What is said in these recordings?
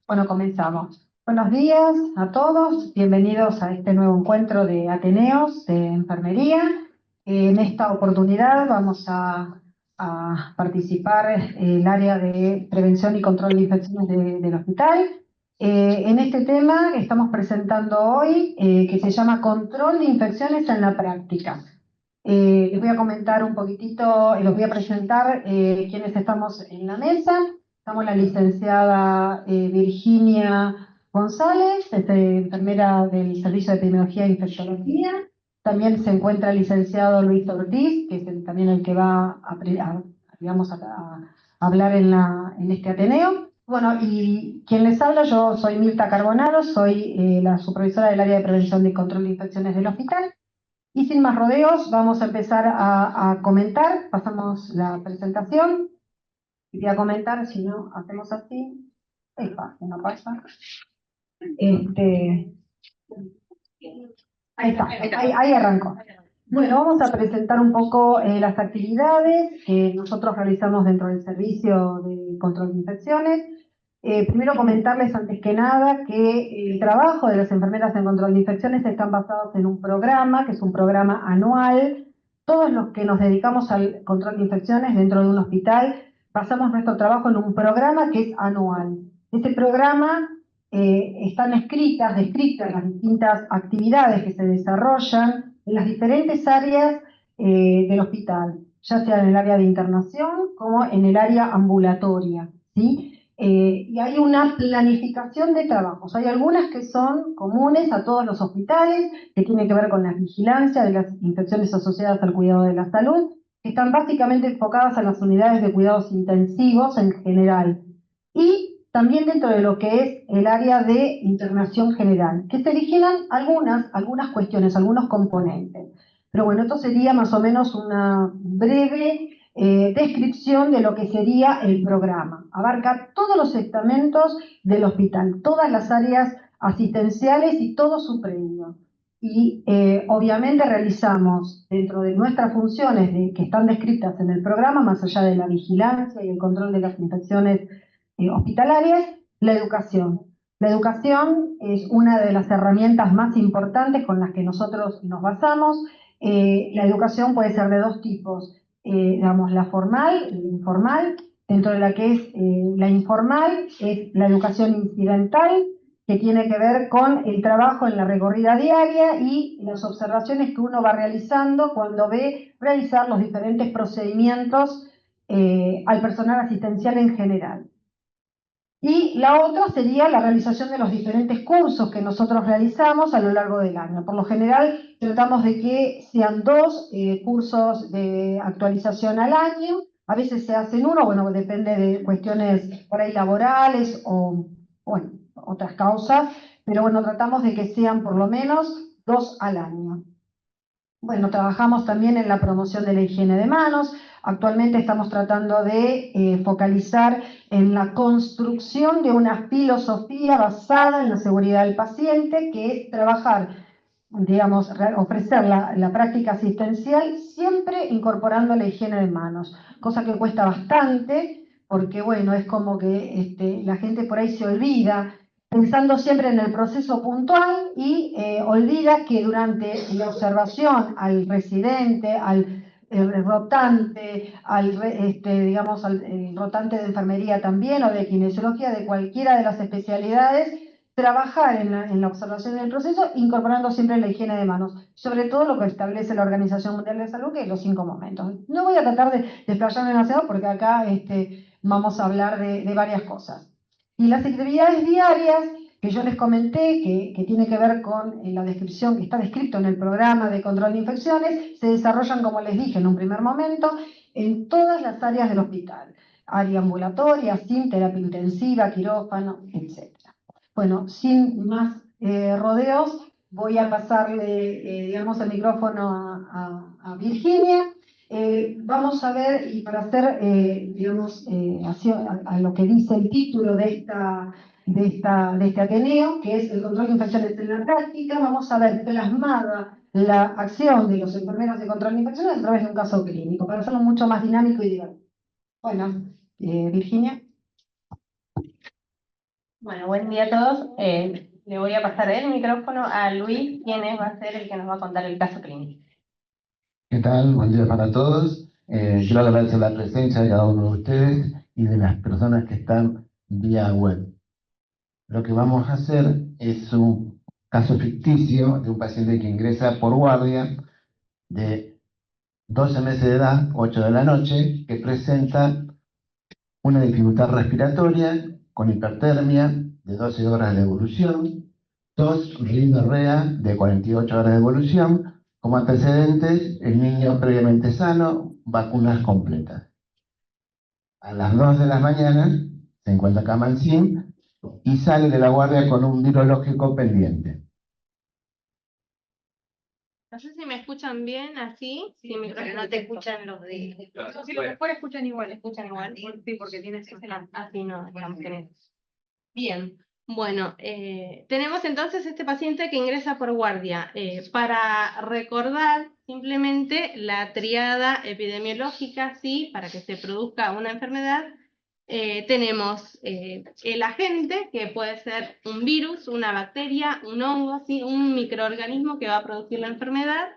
Bueno, comenzamos. Buenos días a todos, bienvenidos a este nuevo encuentro de Ateneos de Enfermería. En esta oportunidad vamos a participar el área de prevención y control de infecciones del hospital. En este tema que estamos presentando hoy, que se llama Control de infecciones en la práctica. Les voy a comentar un poquitito, los voy a presentar quiénes estamos en la mesa. Estamos la licenciada Virginia González, enfermera del Servicio de Epidemiología e Infectología. También se encuentra el licenciado Luis Ortiz, que es también el que va digamos, a hablar en este Ateneo. Bueno, y quien les habla, yo soy Mirta Carbonaro, soy la supervisora del área de prevención y control de infecciones del hospital. Y sin más rodeos, vamos a empezar a comentar. Pasamos la presentación. Quería comentar, si no hacemos así, es fácil, no pasa. Este, ahí está, ahí arrancó. Bueno, vamos a presentar un poco las actividades que nosotros realizamos dentro del servicio de control de infecciones. Primero comentarles antes que nada que el trabajo de las enfermeras en control de infecciones están basados en un programa, que es un programa anual. Todos los que nos dedicamos al control de infecciones dentro de un hospital, basamos nuestro trabajo en un programa que es anual. Este programa están descritas las distintas actividades que se desarrollan en las diferentes áreas del hospital, ya sea en el área de internación como en el área ambulatoria, ¿sí? Y hay una planificación de trabajos. Hay algunas que son comunes a todos los hospitales, que tienen que ver con la vigilancia de las infecciones asociadas al cuidado de la salud, que están básicamente enfocadas a las unidades de cuidados intensivos en general. Y también dentro de lo que es el área de internación general, que se vigilan algunas cuestiones, algunos componentes. Pero bueno, esto sería más o menos una breve descripción de lo que sería el programa. Abarca todos los estamentos del hospital, todas las áreas asistenciales y todo su predio. Y obviamente realizamos dentro de nuestras funciones que están descritas en el programa, más allá de la vigilancia y el control de las infecciones hospitalarias, la educación. La educación es una de las herramientas más importantes con las que nosotros nos basamos. La educación puede ser de dos tipos, digamos, la formal y la informal. Dentro de la que es la informal, es la educación incidental, que tiene que ver con el trabajo en la recorrida diaria y las observaciones que uno va realizando cuando ve realizar los diferentes procedimientos al personal asistencial en general. Y la otra sería la realización de los diferentes cursos que nosotros realizamos a lo largo del año. Por lo general, tratamos de que sean dos cursos de actualización al año. A veces se hacen uno, bueno, depende de cuestiones por ahí laborales o, bueno, otras causas, pero bueno, tratamos de que sean por lo menos dos al año. Bueno, trabajamos también en la promoción de la higiene de manos. Actualmente estamos tratando de focalizar en la construcción de una filosofía basada en la seguridad del paciente, que es trabajar, digamos, ofrecer la práctica asistencial siempre incorporando la higiene de manos, cosa que cuesta bastante porque, bueno, es como que la gente por ahí se olvida pensando siempre en el proceso puntual y olvida que durante la observación al residente, al rotante, digamos, al rotante de enfermería también o de kinesiología, de cualquiera de las especialidades, trabajar en la observación del proceso, incorporando siempre la higiene de manos, sobre todo lo que establece la Organización Mundial de Salud, que es los 5 momentos. No voy a tratar de desplayarme demasiado porque acá vamos a hablar de varias cosas. Y las actividades diarias que yo les comenté, que tiene que ver con la descripción que está descrito en el programa de control de infecciones, se desarrollan, como les dije en un primer momento, en todas las áreas del hospital. Área ambulatoria, SIM, terapia intensiva, quirófano, etc. Bueno, sin más rodeos, voy a pasarle, digamos, el micrófono a Virginia. Vamos a ver, y para hacer, digamos, a lo que dice el título de este Ateneo, que es el control de infecciones en la práctica, vamos a ver plasmada la acción de los enfermeros de control de infecciones a través de un caso clínico, para hacerlo mucho más dinámico y divertido. Bueno, Virginia. Bueno, buen día a todos. Le voy a pasar el micrófono a Luis, quien va a ser el que nos va a contar el caso clínico. ¿Qué tal? Buen día para todos. Quiero agradecer la presencia de cada uno de ustedes y de las personas que están vía web. Lo que vamos a hacer es un caso ficticio de un paciente que ingresa por guardia de 12 meses de edad, 8 de la noche, que presenta una dificultad respiratoria con hipertermia de 12 horas de evolución, tos, rinorrea de 48 horas de evolución. Como antecedentes, el niño previamente sano, vacunas completas. A las 2 de la mañana se encuentra cama en SIM y sale de la guardia con un virológico pendiente. No sé si me escuchan bien así. Sí, pero no te escuchan los de... No, si los mejor escuchan igual. ¿Escuchan igual? Sí, porque tienes así no, estamos en eso. Bien. Bueno, tenemos entonces este paciente que ingresa por guardia. Para recordar simplemente la triada epidemiológica, ¿sí? Para que se produzca una enfermedad, tenemos el agente, que puede ser un virus, una bacteria, un hongo, ¿sí? Un microorganismo que va a producir la enfermedad.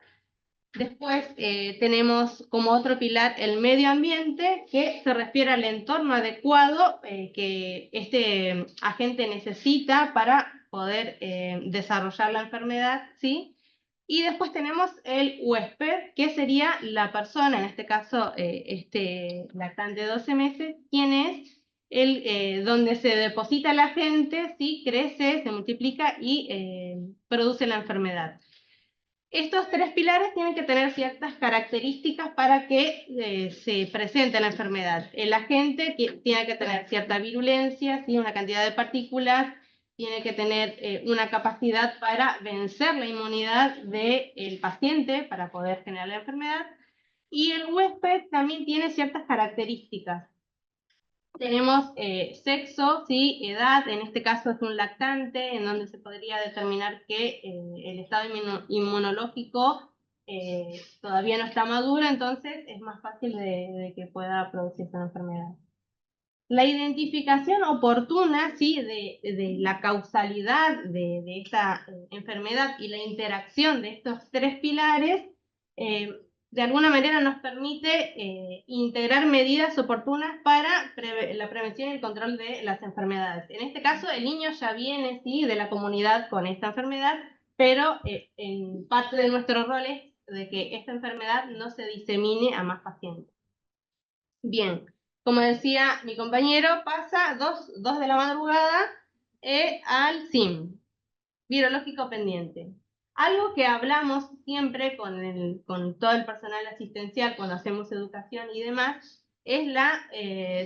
Después tenemos como otro pilar el medio ambiente, que se refiere al entorno adecuado que este agente necesita para poder desarrollar la enfermedad, ¿sí? Y después tenemos el huésped, que sería la persona, en este caso este lactante de 12 meses, quien es donde se deposita el agente, ¿sí? Crece, se multiplica y produce la enfermedad. Estos tres pilares tienen que tener ciertas características para que se presente la enfermedad. El agente tiene que tener cierta virulencia, ¿sí? Una cantidad de partículas, tiene que tener una capacidad para vencer la inmunidad del paciente para poder generar la enfermedad. Y el huésped también tiene ciertas características. Tenemos sexo, ¿sí? Edad, en este caso es un lactante, en donde se podría determinar que el estado inmunológico todavía no está maduro, entonces es más fácil de que pueda producirse una enfermedad. La identificación oportuna, ¿sí? de la causalidad de esta enfermedad y la interacción de estos tres pilares de alguna manera nos permite integrar medidas oportunas para la prevención y el control de las enfermedades. En este caso, el niño ya viene, ¿sí? de la comunidad con esta enfermedad, pero en parte de nuestro rol es de que esta enfermedad no se disemine a más pacientes. Bien, como decía mi compañero, pasa 2 de la madrugada al SIM, virológico pendiente. Algo que hablamos siempre con todo el personal asistencial cuando hacemos educación y demás, es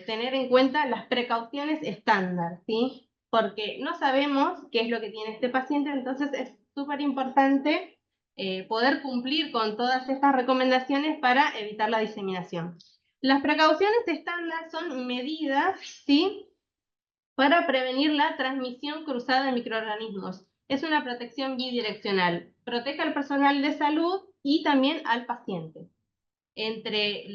tener en cuenta las precauciones estándar, ¿sí? Porque no sabemos qué es lo que tiene este paciente, entonces es súper importante poder cumplir con todas estas recomendaciones para evitar la diseminación. Las precauciones estándar son medidas, ¿sí? para prevenir la transmisión cruzada de microorganismos. Es una protección bidireccional. Protege al personal de salud y también al paciente. Entre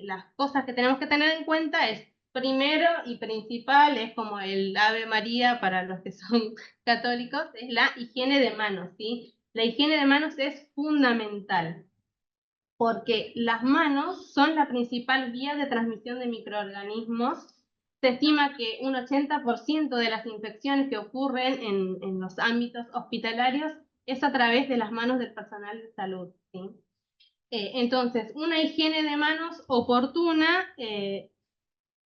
las cosas que tenemos que tener en cuenta es, primero y principal, es como el Ave María para los que son católicos, es la higiene de manos, ¿sí? La higiene de manos es fundamental, porque las manos son la principal vía de transmisión de microorganismos. Se estima que un 80% de las infecciones que ocurren en los ámbitos hospitalarios es a través de las manos del personal de salud, ¿sí? Entonces, una higiene de manos oportuna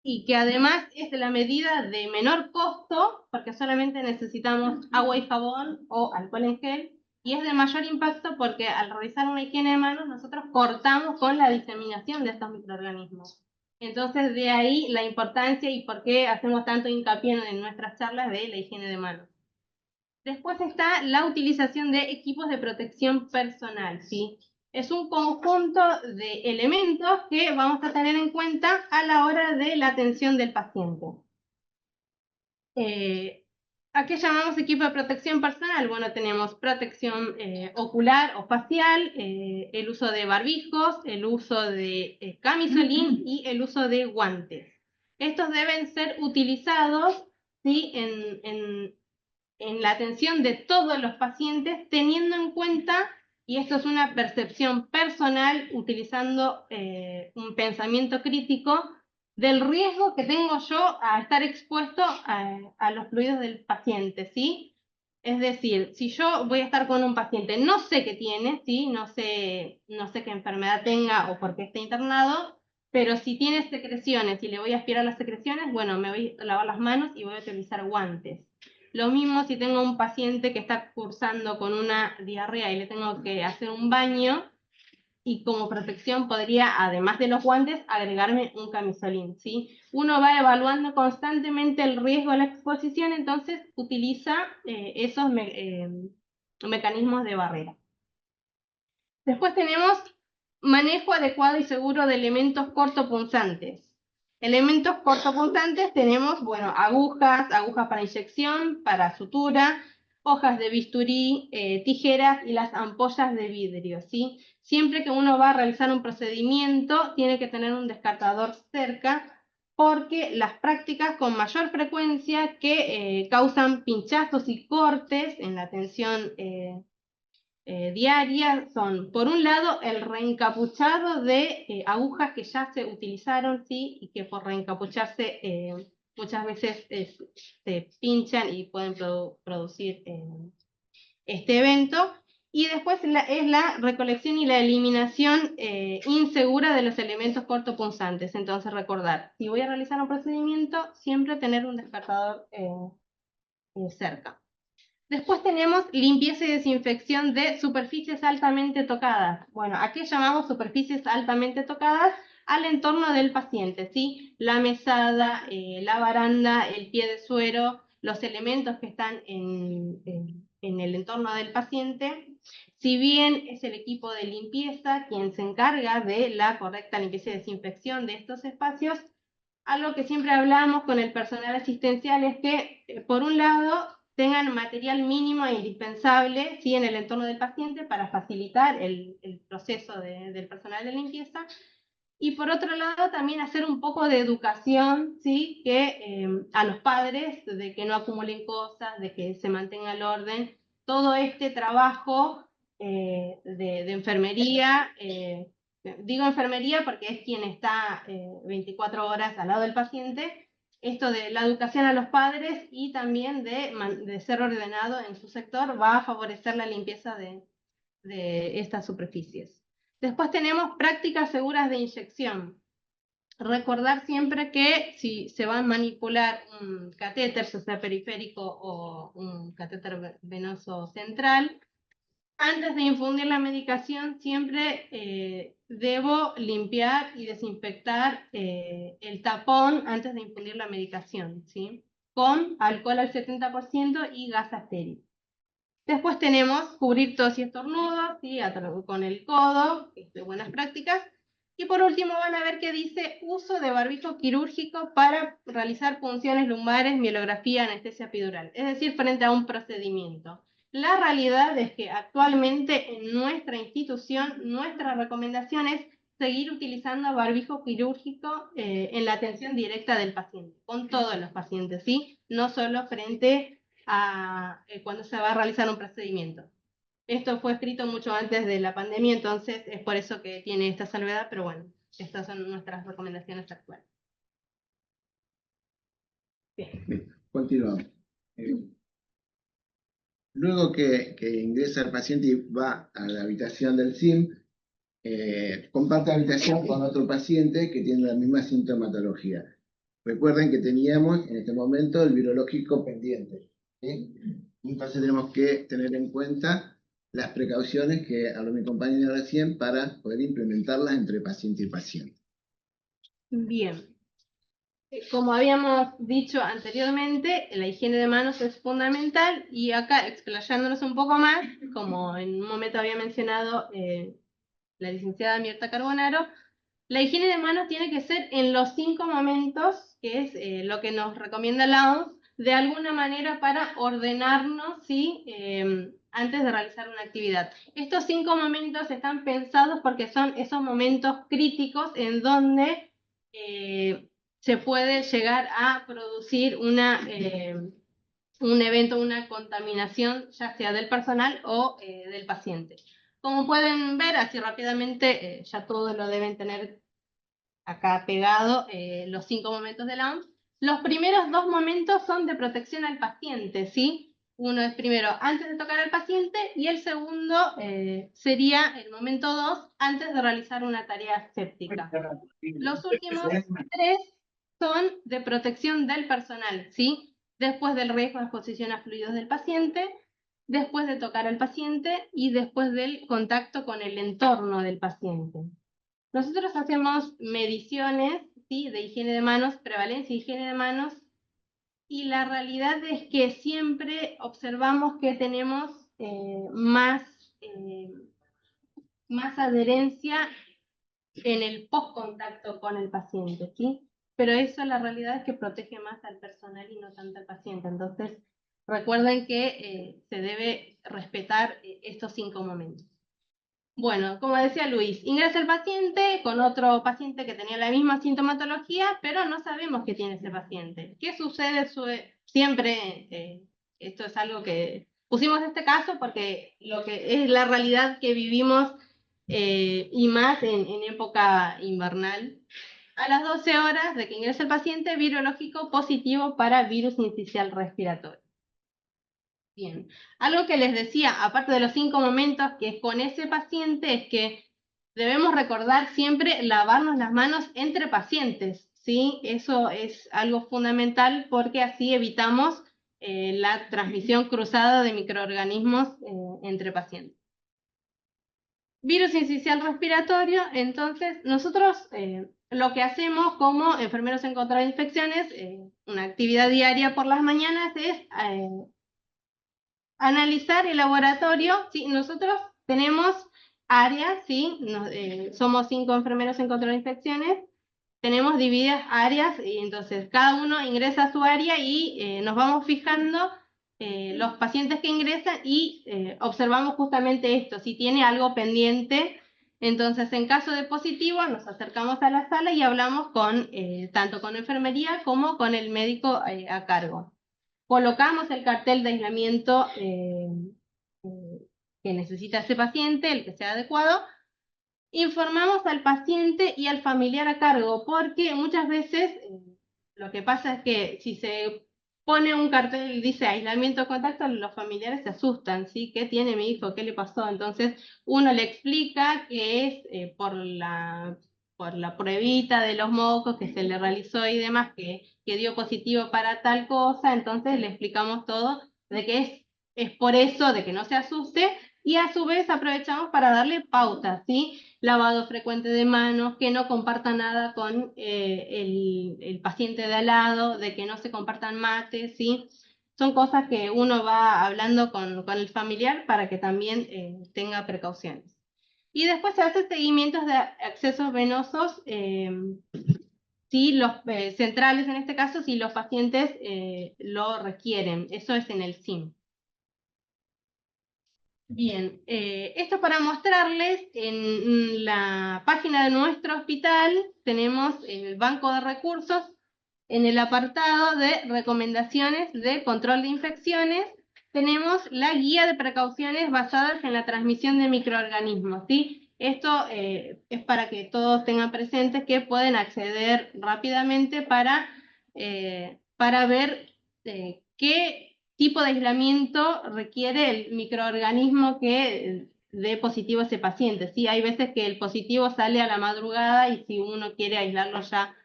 y que además es de la medida de menor costo, porque solamente necesitamos agua y jabón o alcohol en gel, y es de mayor impacto porque al realizar una higiene de manos nosotros cortamos con la diseminación de estos microorganismos. Entonces de ahí la importancia y por qué hacemos tanto hincapié en nuestras charlas de la higiene de manos. Después está la utilización de equipos de protección personal, ¿sí? Es un conjunto de elementos que vamos a tener en cuenta a la hora de la atención del paciente. ¿A qué llamamos equipo de protección personal? Bueno, tenemos protección ocular o facial, el uso de barbijos, el uso de camisolín y el uso de guantes. Estos deben ser utilizados, ¿sí?, en la atención de todos los pacientes, teniendo en cuenta, y esto es una percepción personal, utilizando un pensamiento crítico, del riesgo que tengo yo a estar expuesto a los fluidos del paciente, ¿sí? Es decir, si yo voy a estar con un paciente, no sé qué tiene, ¿sí? No sé qué enfermedad tenga o por qué está internado, pero si tiene secreciones y le voy a aspirar las secreciones, bueno, me voy a lavar las manos y voy a utilizar guantes. Lo mismo si tengo un paciente que está cursando con una diarrea y le tengo que hacer un baño, y como protección podría, además de los guantes, agregarme un camisolín, ¿sí? Uno va evaluando constantemente el riesgo de la exposición, entonces utiliza esos mecanismos de barrera. Después tenemos manejo adecuado y seguro de elementos cortopunzantes. Elementos cortopunzantes tenemos, bueno, agujas para inyección, para sutura, hojas de bisturí, tijeras y las ampollas de vidrio, ¿sí? Siempre que uno va a realizar un procedimiento, tiene que tener un descartador cerca, porque las prácticas con mayor frecuencia que causan pinchazos y cortes en la atención diaria son, por un lado, el reencapuchado de agujas que ya se utilizaron, ¿sí?, y que por reencapucharse muchas veces se pinchan y pueden producir este evento. Y después es la recolección y la eliminación insegura de los elementos cortopunzantes. Entonces, recordar, si voy a realizar un procedimiento, siempre tener un descartador cerca. Después tenemos limpieza y desinfección de superficies altamente tocadas. Bueno, ¿a qué llamamos superficies altamente tocadas? Al entorno del paciente, ¿sí? La mesada, la baranda, el pie de suero, los elementos que están en el entorno del paciente. Si bien es el equipo de limpieza quien se encarga de la correcta limpieza y desinfección de estos espacios, algo que siempre hablamos con el personal asistencial es que, por un lado, tengan material mínimo e indispensable, ¿sí?, en el entorno del paciente para facilitar el proceso del personal de limpieza, y por otro lado también hacer un poco de educación, ¿sí?, que a los padres, de que no acumulen cosas, de que se mantenga el orden, todo este trabajo de enfermería. Digo enfermería porque es quien está 24 horas al lado del paciente. Esto de la educación a los padres y también de ser ordenado en su sector va a favorecer la limpieza de estas superficies. Después tenemos prácticas seguras de inyección. Recordar siempre que si se va a manipular un catéter, sea periférico o un catéter venoso central, antes de infundir la medicación siempre debo limpiar y desinfectar el tapón antes de infundir la medicación, ¿sí?, con alcohol al 70% y gasa estéril. Después tenemos cubrir tos y estornudos, ¿sí?, con el codo, que es de buenas prácticas. Y por último van a ver que dice uso de barbijo quirúrgico para realizar punciones lumbares, mielografía, anestesia epidural, es decir, frente a un procedimiento. La realidad es que actualmente en nuestra institución, nuestra recomendación es seguir utilizando barbijo quirúrgico en la atención directa del paciente, con todos los pacientes, ¿sí?, no solo frente a cuando se va a realizar un procedimiento. Esto fue escrito mucho antes de la pandemia, entonces es por eso que tiene esta salvedad, pero bueno, estas son nuestras recomendaciones actuales. Bien. Continuamos. Luego que ingresa el paciente y va a la habitación del SIM, comparte habitación con otro paciente que tiene la misma sintomatología. Recuerden que teníamos en este momento el virológico pendiente, ¿sí? Entonces tenemos que tener en cuenta las precauciones que habló mi compañero recién para poder implementarlas entre paciente y paciente. Bien. Como habíamos dicho anteriormente, la higiene de manos es fundamental, y acá explayándonos un poco más, como en un momento había mencionado la licenciada Mirta Carbonaro, la higiene de manos tiene que ser en los 5 momentos, que es lo que nos recomienda la OMS, de alguna manera para ordenarnos, ¿sí?, antes de realizar una actividad. Estos 5 momentos están pensados porque son esos momentos críticos en donde se puede llegar a producir un evento, una contaminación, ya sea del personal o del paciente. Como pueden ver, así rápidamente, ya todos lo deben tener acá pegado, los 5 momentos de la OMS. Los primeros 2 momentos son de protección al paciente, ¿sí? Uno es primero antes de tocar al paciente y el segundo sería el momento 2 antes de realizar una tarea aséptica. Los últimos 3 son de protección del personal, ¿sí? Después del riesgo de exposición a fluidos del paciente, después de tocar al paciente y después del contacto con el entorno del paciente. Nosotros hacemos mediciones, ¿sí?, de higiene de manos, prevalencia de higiene de manos, y la realidad es que siempre observamos que tenemos más adherencia en el post-contacto con el paciente, ¿sí? Pero eso, la realidad es que protege más al personal y no tanto al paciente. Entonces, recuerden que se debe respetar estos 5 momentos. Bueno, como decía Luis, ingresa el paciente con otro paciente que tenía la misma sintomatología, pero no sabemos qué tiene ese paciente. ¿Qué sucede? Siempre, esto es algo que pusimos este caso porque lo que es la realidad que vivimos, y más en época invernal. A las 12 horas de que ingresa el paciente, virológico positivo para virus incisional respiratorio. Bien, algo que les decía, aparte de los 5 momentos que es con ese paciente, es que debemos recordar siempre lavarnos las manos entre pacientes, ¿sí? Eso es algo fundamental porque así evitamos la transmisión cruzada de microorganismos entre pacientes. Virus incisional respiratorio, entonces nosotros lo que hacemos como enfermeros en control de infecciones, una actividad diaria por las mañanas es analizar el laboratorio. ¿Sí? Nosotros tenemos áreas, ¿sí? Somos 5 enfermeros en control de infecciones, tenemos divididas áreas y entonces cada uno ingresa a su área y nos vamos fijando los pacientes que ingresan y observamos justamente esto, si tiene algo pendiente. Entonces, en caso de positivo, nos acercamos a la sala y hablamos tanto con enfermería como con el médico a cargo. Colocamos el cartel de aislamiento que necesita ese paciente, el que sea adecuado. Informamos al paciente y al familiar a cargo, porque muchas veces lo que pasa es que si se pone un cartel y dice aislamiento de contacto, los familiares se asustan, ¿sí? ¿Qué tiene mi hijo? ¿Qué le pasó? Entonces uno le explica que es por la pruebita de los mocos que se le realizó y demás, que dio positivo para tal cosa. Entonces le explicamos todo, de que es por eso, de que no se asuste, y a su vez aprovechamos para darle pautas, ¿sí? Lavado frecuente de manos, que no comparta nada con el paciente de al lado, de que no se compartan mates, ¿sí? Son cosas que uno va hablando con el familiar para que también tenga precauciones. Y después se hace seguimientos de accesos venosos, si los centrales en este caso, si los pacientes lo requieren. Eso es en el SIM. Bien, esto para mostrarles, en la página de nuestro hospital tenemos el banco de recursos, en el apartado de recomendaciones de control de infecciones, tenemos la guía de precauciones basadas en la transmisión de microorganismos, ¿sí? Esto es para que todos tengan presentes que pueden acceder rápidamente para ver qué tipo de aislamiento requiere el microorganismo que dé positivo a ese paciente. ¿Sí? Hay veces que el positivo sale a la madrugada y si uno quiere aislarlo ya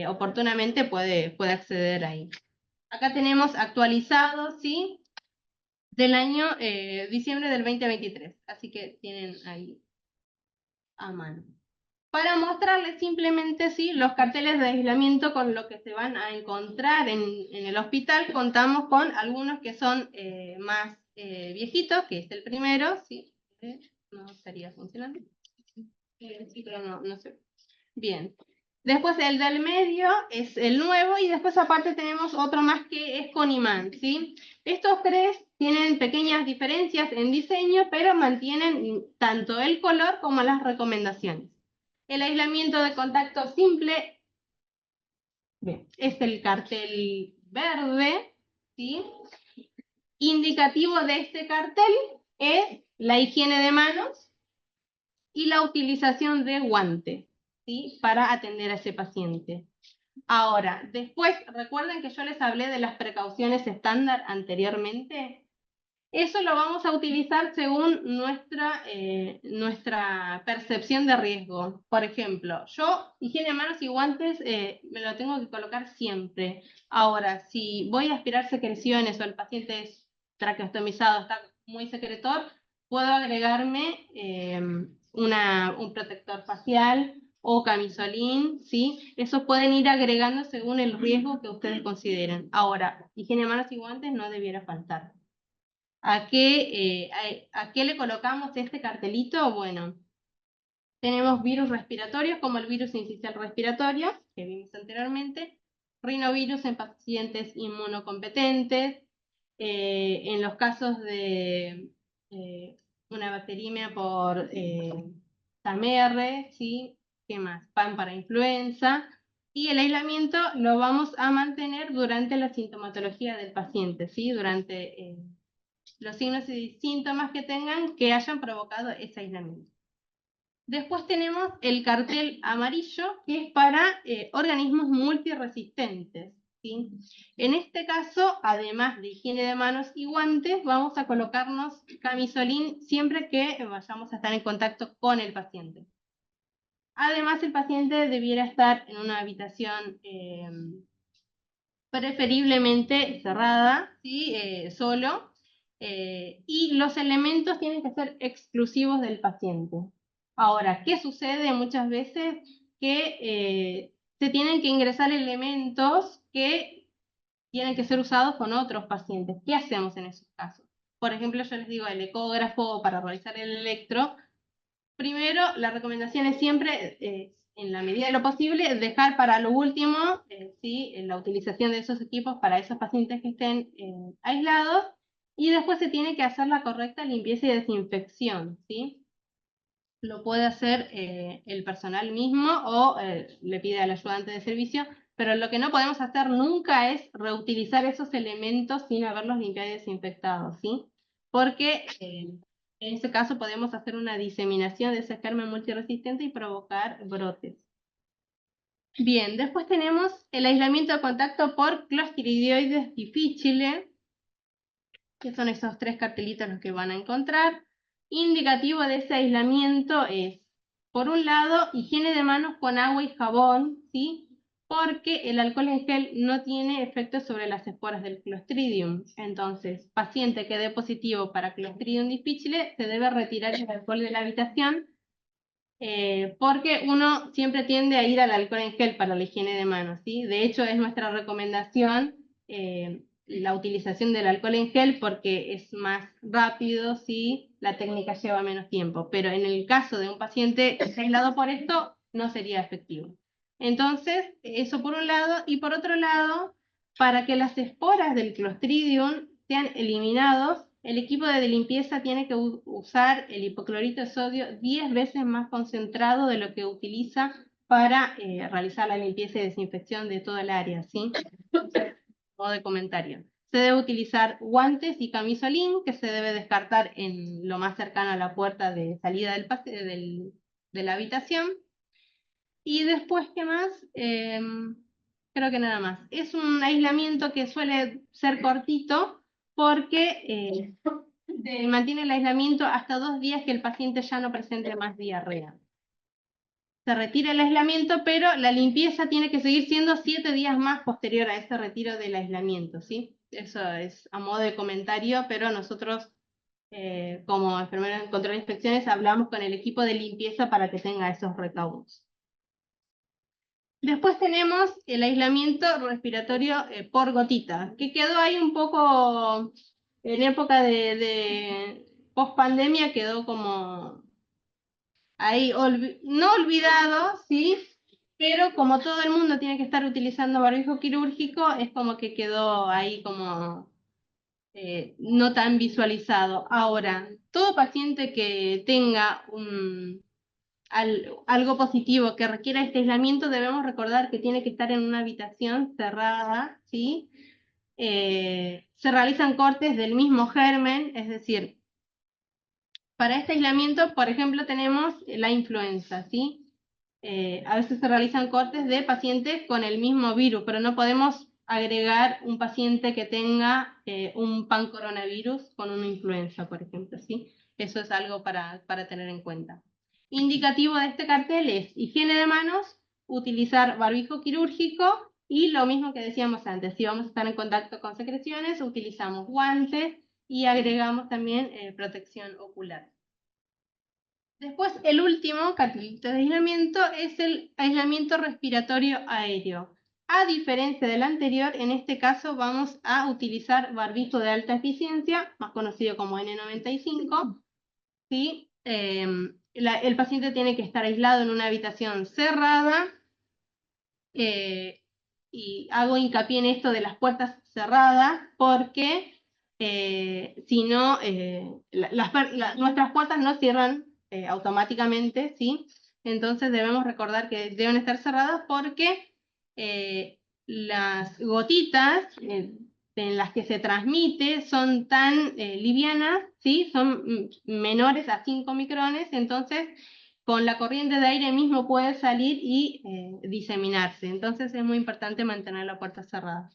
oportunamente puede acceder ahí. Acá tenemos actualizado, ¿sí?, del año diciembre del 2023, así que tienen ahí a mano. Para mostrarles simplemente, ¿sí?, los carteles de aislamiento con lo que se van a encontrar en el hospital. Contamos con algunos que son más viejitos, que es el primero, ¿sí? No estaría funcionando. Sí, pero no sé. Bien. Después el del medio es el nuevo y después aparte tenemos otro más que es con imán, ¿sí? Estos 3 tienen pequeñas diferencias en diseño, pero mantienen tanto el color como las recomendaciones. El aislamiento de contacto simple Bien, es el cartel verde, ¿sí? Indicativo de este cartel es la higiene de manos y la utilización de guantes, ¿sí? Para atender a ese paciente. Ahora, después, recuerden que yo les hablé de las precauciones estándar anteriormente. Eso lo vamos a utilizar según nuestra percepción de riesgo. Por ejemplo, yo, higiene de manos y guantes, me lo tengo que colocar siempre. Ahora, si voy a aspirar secreciones o el paciente es traqueostomizado, está muy secretor, puedo agregarme un protector facial o camisolín, ¿sí? Eso pueden ir agregando según el riesgo que ustedes consideren. Ahora, higiene de manos y guantes no debiera faltar. ¿A qué le colocamos este cartelito? Bueno, tenemos virus respiratorios como el virus incisional respiratorio, que vimos anteriormente, rinovirus en pacientes inmunocompetentes, en los casos de una bacteriemia por TAMR, ¿sí? ¿Qué más? PAN para influenza. Y el aislamiento lo vamos a mantener durante la sintomatología del paciente, ¿sí? Durante los signos y síntomas que tengan que hayan provocado ese aislamiento. Después tenemos el cartel amarillo, que es para organismos multiresistentes, ¿sí? En este caso, además de higiene de manos y guantes, vamos a colocarnos camisolín siempre que vayamos a estar en contacto con el paciente. Además, el paciente debiera estar en una habitación preferiblemente cerrada, ¿sí? Solo, y los elementos tienen que ser exclusivos del paciente. Ahora, ¿qué sucede muchas veces? Que se tienen que ingresar elementos que tienen que ser usados con otros pacientes. ¿Qué hacemos en esos casos? Por ejemplo, yo les digo el ecógrafo para realizar el electro. Primero, la recomendación es siempre, en la medida de lo posible, dejar para lo último, ¿sí? La utilización de esos equipos para esos pacientes que estén aislados, y después se tiene que hacer la correcta limpieza y desinfección, ¿sí? Lo puede hacer el personal mismo o le pide al ayudante de servicio, pero lo que no podemos hacer nunca es reutilizar esos elementos sin haberlos limpiado y desinfectado, ¿sí? Porque en ese caso podemos hacer una diseminación de ese germen multiresistente y provocar brotes. Bien, después tenemos el aislamiento de contacto por Clostridioides difficile, que son esos 3 cartelitos los que van a encontrar. Indicativo de ese aislamiento es, por un lado, higiene de manos con agua y jabón, ¿sí? Porque el alcohol en gel no tiene efecto sobre las esporas del Clostridium. Entonces, paciente que dé positivo para Clostridium difficile, se debe retirar el alcohol de la habitación, porque uno siempre tiende a ir al alcohol en gel para la higiene de manos, ¿sí? De hecho, es nuestra recomendación la utilización del alcohol en gel porque es más rápido, ¿sí? La técnica lleva menos tiempo, pero en el caso de un paciente aislado por esto, no sería efectivo. Entonces, eso por un lado, y por otro lado, para que las esporas del Clostridium sean eliminados, el equipo de limpieza tiene que usar el hipoclorito de sodio 10 veces más concentrado de lo que utiliza para realizar la limpieza y desinfección de todo el área, ¿sí? Modo de comentario. Se debe utilizar guantes y camisolín, que se debe descartar en lo más cercano a la puerta de salida de la habitación. Y después, ¿qué más? Creo que nada más. Es un aislamiento que suele ser cortito porque mantiene el aislamiento hasta 2 días que el paciente ya no presente más diarrea. Se retira el aislamiento, pero la limpieza tiene que seguir siendo 7 días más posterior a ese retiro del aislamiento, ¿sí? Eso es a modo de comentario, pero nosotros, como enfermeros en control de infecciones, hablamos con el equipo de limpieza para que tenga esos recaudos. Después tenemos el aislamiento respiratorio por gotita, que quedó ahí un poco, en época de post-pandemia, quedó como ahí, no olvidado, ¿sí? Pero como todo el mundo tiene que estar utilizando barbijo quirúrgico, es como que quedó ahí como no tan visualizado. Ahora, todo paciente que tenga algo positivo que requiera este aislamiento, debemos recordar que tiene que estar en una habitación cerrada, ¿sí? Se realizan cortes del mismo germen, es decir, para este aislamiento, por ejemplo, tenemos la influenza, ¿sí? A veces se realizan cortes de pacientes con el mismo virus, pero no podemos agregar un paciente que tenga un pancoronavirus con una influenza, por ejemplo, ¿sí? Eso es algo para tener en cuenta. Indicativo de este cartel es higiene de manos, utilizar barbijo quirúrgico y lo mismo que decíamos antes, si vamos a estar en contacto con secreciones, utilizamos guantes y agregamos también protección ocular. Después, el último cartelito de aislamiento es el aislamiento respiratorio aéreo. A diferencia del anterior, en este caso vamos a utilizar barbijo de alta eficiencia, más conocido como N95, ¿sí? El paciente tiene que estar aislado en una habitación cerrada, y hago hincapié en esto de las puertas cerradas porque si no, nuestras puertas no cierran automáticamente, ¿sí? Entonces debemos recordar que deben estar cerradas porque las gotitas en las que se transmite son tan livianas, ¿sí? Son menores a 5 micrones, entonces con la corriente de aire mismo puede salir y diseminarse. Entonces es muy importante mantener la puerta cerrada.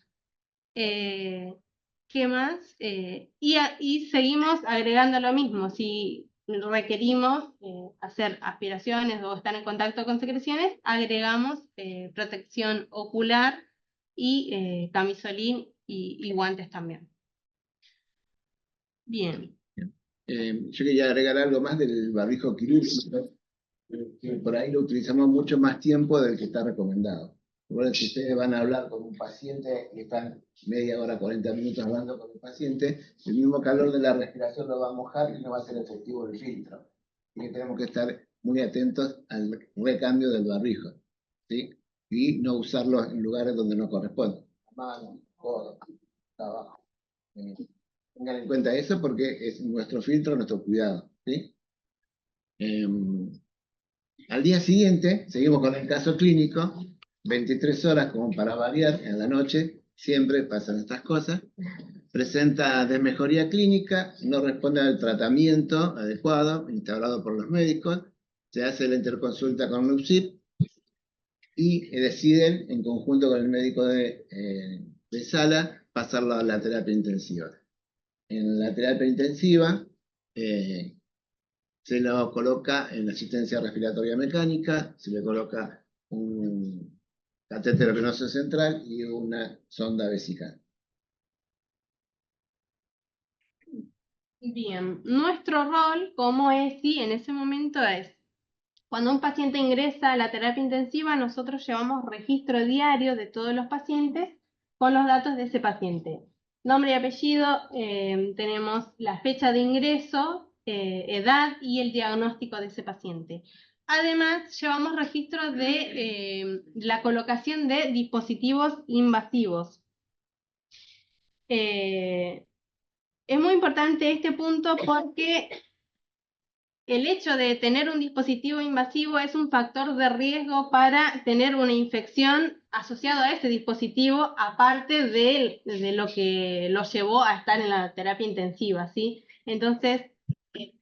¿Qué más? Y seguimos agregando lo mismo. Si requerimos hacer aspiraciones o estar en contacto con secreciones, agregamos protección ocular y camisolín y guantes también. Bien. Yo quería agregar algo más del barbijo quirúrgico, que por ahí lo utilizamos mucho más tiempo del que está recomendado. Recuerden, si ustedes van a hablar con un paciente y están media hora, 40 minutos hablando con el paciente, el mismo calor de la respiración lo va a mojar y no va a ser efectivo el filtro. Así que tenemos que estar muy atentos al recambio del barbijo, ¿sí? Y no usarlo en lugares donde no corresponde. Mano, codo, abajo. Tengan en cuenta eso porque es nuestro filtro, nuestro cuidado, ¿sí? Al día siguiente, seguimos con el caso clínico, 23 horas como para variar, en la noche, siempre pasan estas cosas. Presenta desmejoría clínica, no responde al tratamiento adecuado instaurado por los médicos, se hace la interconsulta con NUPSIP y deciden, en conjunto con el médico de sala, pasarlo a la terapia intensiva. En la terapia intensiva, se lo coloca en asistencia respiratoria mecánica, se le coloca un catéter venoso central y una sonda vesical. Bien, nuestro rol como ESI en ese momento es, cuando un paciente ingresa a la terapia intensiva, nosotros llevamos registro diario de todos los pacientes con los datos de ese paciente. Nombre y apellido, tenemos la fecha de ingreso, edad y el diagnóstico de ese paciente. Además, llevamos registro de la colocación de dispositivos invasivos. Es muy importante este punto porque el hecho de tener un dispositivo invasivo es un factor de riesgo para tener una infección asociado a ese dispositivo, aparte de lo que lo llevó a estar en la terapia intensiva, ¿sí? Entonces,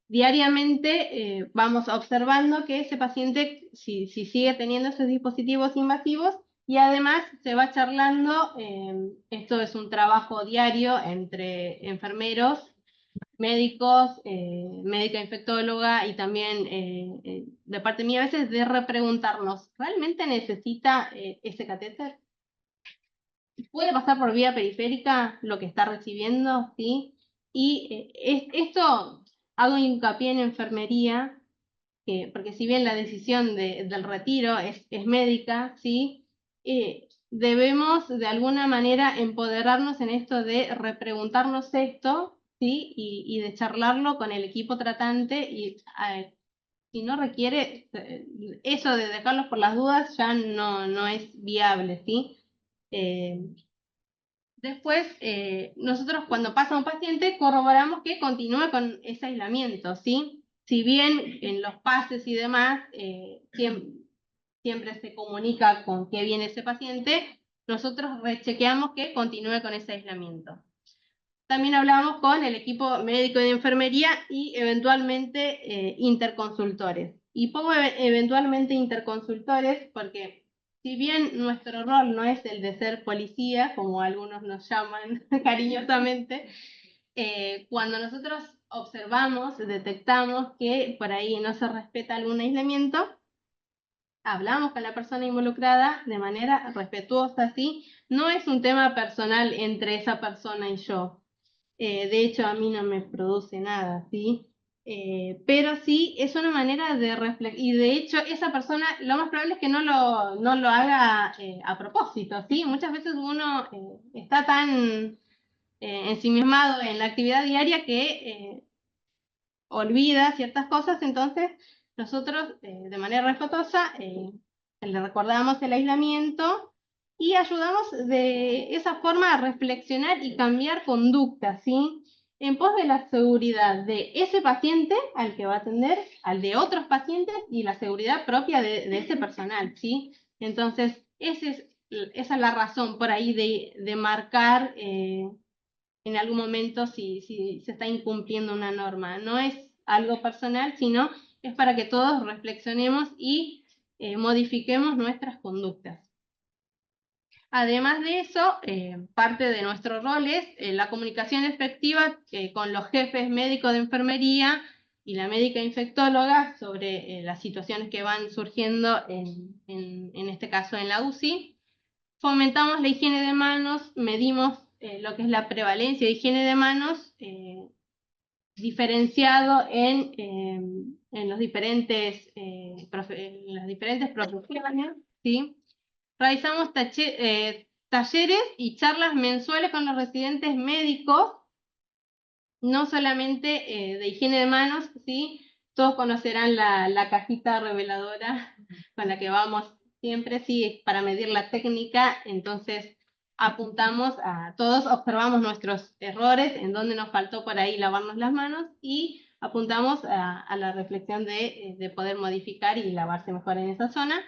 diariamente vamos observando que ese paciente, si sigue teniendo esos dispositivos invasivos, y además se va charlando, esto es un trabajo diario entre enfermeros, médicos, médica infectóloga y también de parte mía a veces de repreguntarnos, ¿realmente necesita ese catéter? ¿Puede pasar por vía periférica lo que está recibiendo? ¿Sí? Y esto hago hincapié en enfermería, porque si bien la decisión del retiro es médica, ¿sí? Debemos de alguna manera empoderarnos en esto de repreguntarnos esto, ¿sí? Y de charlarlo con el equipo tratante y si no requiere, eso de dejarlos por las dudas ya no es viable, ¿sí? Después, nosotros cuando pasa un paciente corroboramos que continúe con ese aislamiento, ¿sí? si bien en los pases y demás, siempre se comunica con qué viene ese paciente, nosotros rechequeamos que continúe con ese aislamiento. También hablamos con el equipo médico de enfermería y eventualmente interconsultores. Y pongo eventualmente interconsultores porque si bien nuestro rol no es el de ser policía, como algunos nos llaman cariñosamente, cuando nosotros observamos, detectamos que por ahí no se respeta algún aislamiento, hablamos con la persona involucrada de manera respetuosa, ¿sí? No es un tema personal entre esa persona y yo. De hecho, a mí no me produce nada, ¿sí? Pero sí es una manera de reflexionar. Y de hecho, esa persona lo más probable es que no lo haga a propósito, ¿sí? Muchas veces uno está tan ensimismado en la actividad diaria que olvida ciertas cosas, entonces nosotros de manera respetuosa le recordamos el aislamiento y ayudamos de esa forma a reflexionar y cambiar conductas, ¿sí? En pos de la seguridad de ese paciente al que va a atender, al de otros pacientes y la seguridad propia de ese personal, ¿sí? Entonces, esa es la razón por ahí de marcar en algún momento si se está incumpliendo una norma. No es algo personal, sino es para que todos reflexionemos y modifiquemos nuestras conductas. Además de eso, parte de nuestro rol es la comunicación efectiva con los jefes médicos de enfermería y la médica infectóloga sobre las situaciones que van surgiendo en este caso en la UCI. Fomentamos la higiene de manos, medimos lo que es la prevalencia de higiene de manos diferenciado en las diferentes profesiones, ¿sí? Realizamos talleres y charlas mensuales con los residentes médicos, no solamente de higiene de manos, ¿sí? Todos conocerán la cajita reveladora con la que vamos siempre, sí, para medir la técnica. Entonces apuntamos a todos, observamos nuestros errores, en dónde nos faltó por ahí lavarnos las manos y apuntamos a la reflexión de poder modificar y lavarse mejor en esa zona.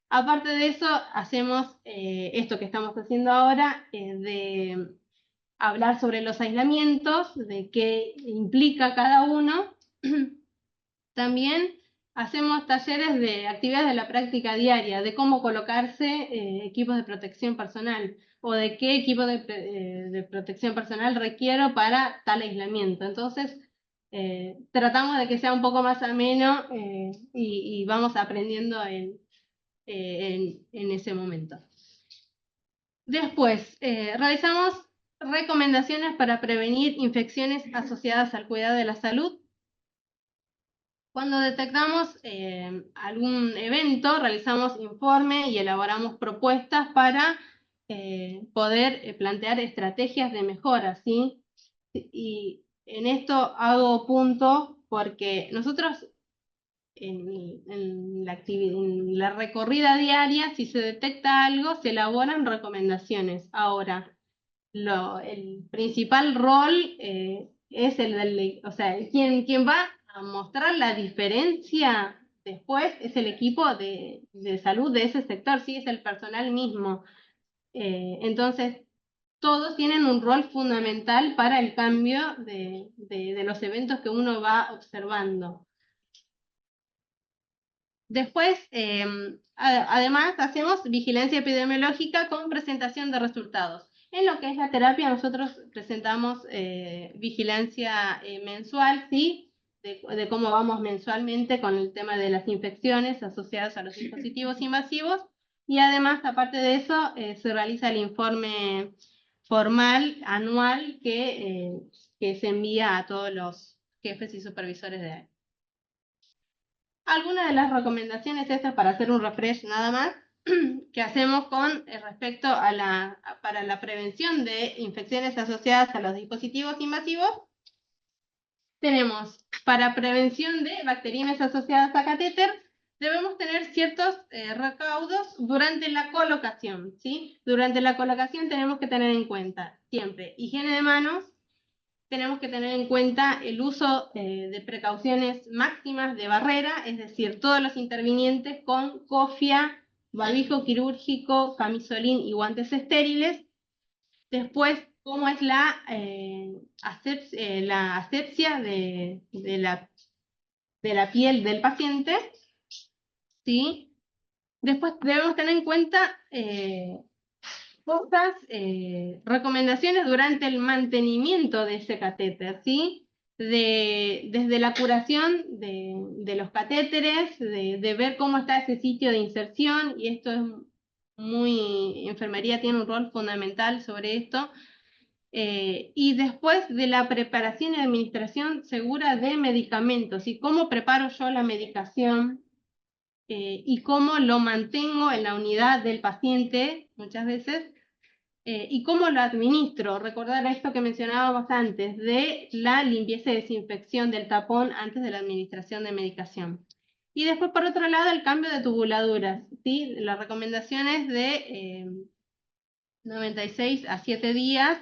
Aparte de eso, hacemos esto que estamos haciendo ahora, de hablar sobre los aislamientos, de qué implica cada uno. También hacemos talleres de actividades de la práctica diaria, de cómo colocarse equipos de protección personal o de qué equipo de protección personal requiero para tal aislamiento. Entonces, tratamos de que sea un poco más ameno y vamos aprendiendo en ese momento. Después, realizamos recomendaciones para prevenir infecciones asociadas al cuidado de la salud. Cuando detectamos algún evento, realizamos informe y elaboramos propuestas para poder plantear estrategias de mejora, ¿sí? Y en esto hago punto porque nosotros en la recorrida diaria, si se detecta algo, se elaboran recomendaciones. Ahora, el principal rol es el del, o sea, quien va a mostrar la diferencia después es el equipo de salud de ese sector, sí, es el personal mismo. Entonces, todos tienen un rol fundamental para el cambio de los eventos que uno va observando. Después, además, hacemos vigilancia epidemiológica con presentación de resultados. En lo que es la terapia, nosotros presentamos vigilancia mensual, ¿sí? De cómo vamos mensualmente con el tema de las infecciones asociadas a los dispositivos invasivos. Y además, aparte de eso, se realiza el informe formal anual que se envía a todos los jefes y supervisores de área. Algunas de las recomendaciones estas para hacer un refresh nada más que hacemos con respecto a para la prevención de infecciones asociadas a los dispositivos invasivos. Tenemos para prevención de bacteriemias asociadas a catéter, debemos tener ciertos recaudos durante la colocación, ¿sí? Durante la colocación tenemos que tener en cuenta siempre higiene de manos, tenemos que tener en cuenta el uso de precauciones máximas de barrera, es decir, todos los intervinientes con cofia, barbijo quirúrgico, camisolín y guantes estériles. Después, cómo es la asepsia de la piel del paciente, ¿sí? Después debemos tener en cuenta recomendaciones durante el mantenimiento de ese catéter, ¿sí? Desde la curación de los catéteres, de ver cómo está ese sitio de inserción, y esto es enfermería tiene un rol fundamental sobre esto, y después de la preparación y administración segura de medicamentos, y cómo preparo yo la medicación, y cómo lo mantengo en la unidad del paciente, muchas veces, y cómo lo administro. Recordar esto que mencionábamos antes, de la limpieza y desinfección del tapón antes de la administración de medicación. Y después, por otro lado, el cambio de tubuladuras, ¿sí? Las recomendaciones de 96 a 7 días.